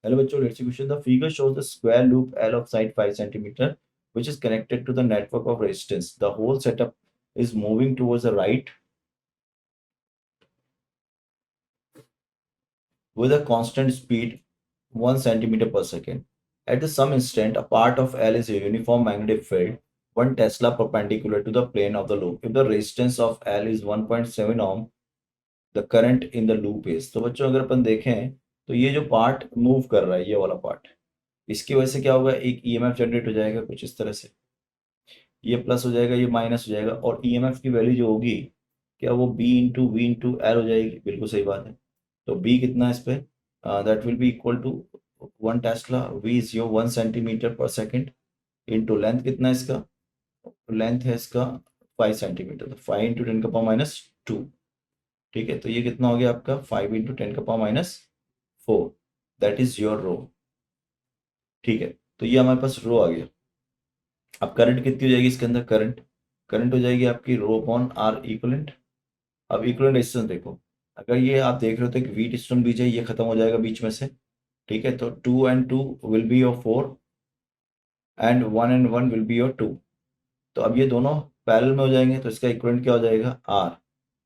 Hello bachcho, let's see question. The figure shows the square loop L of side 5 centimeter, which is connected to the network of resistance. The whole setup is moving towards the right with a constant speed 1 centimeter per second. At the some instant, a part of L is a uniform magnetic field 1 Tesla perpendicular to the plane of the loop. If the resistance of L is 1.7 ohm, the current in the loop is. तो बच्चों अगर अपन देखें तो ये जो part move कर रहा है, ये वाला पार्ट, इसकी वजह से क्या होगा, एक ईएमएफ जनरेट हो जाएगा कुछ इस तरह से, ये प्लस हो जाएगा, ये माइनस हो जाएगा, और ईएमएफ की वैल्यू जो होगी, क्या वो B into V into L हो जाएगी। बिल्कुल सही बात है। तो बी कितना है इस पे, that will be equal to 1 tesla, V is your 1 centimetre per second, into length कितना है इसका, लेंथ है इसका 5 सेंटीमीटर, तो 5 इंटू 10 का पावर माइनस 2। ठीक है, तो ये कितना हो गया आपका 5 इंटू 10 का power minus 4, that is your row. ठीक है, तो ये हमारे पास रो आ गया। अब करंट कितनी हो जाएगी इसके अंदर, करंट करंट हो जाएगी आपकी रो अपॉन आर इक्वलेंट। अब इक्वलेंट रेजिस्टेंस देखो, अगर ये आप देख रहे हो तो एक वी डिस्टेंस बीच है, ये खत्म हो जाएगा बीच में से। ठीक है, तो 2 and 2 will be your 4 and 1 and 1 will be your 2। तो अब ये दोनों पैरेलल में हो जाएंगे, तो इसका इक्वलेंट क्या हो जाएगा, R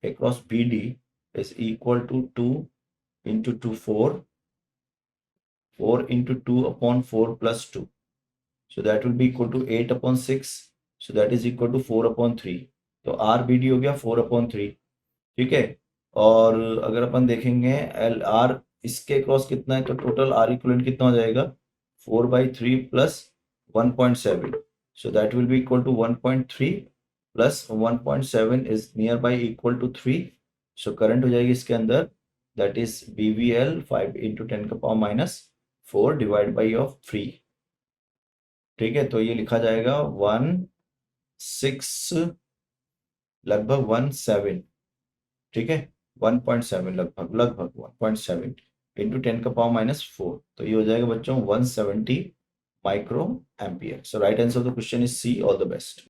across B D is equal to 2 into 2 4, 4 into 2 upon 4 plus 2, so that will be equal to 8 upon 6, so that is equal to 4 upon 3। तो आर बी डी हो गया 4 upon 3। ठीक है, और अगर अपन देखेंगे एल आर इसके क्रॉस कितना है, तो टोटल आर इक्वलेंट कितना हो जाएगा 4/3 plus 1.7, so that will be equal to 1.3 plus 1.7 is near by equal to 3। So current हो जाएगी इसके अंदर, that is B V L 5 into 10 का power minus 4 divide by of 3। ठीक है, तो ये लिखा जाएगा 1.6 लगभग 1.7। ठीक है, 1.7 लगभग लगभग 1.7 इंटू 10 का पावर माइनस 4, तो ये हो जाएगा बच्चों 170 micro ampere. So right answer of the question is C. All the best.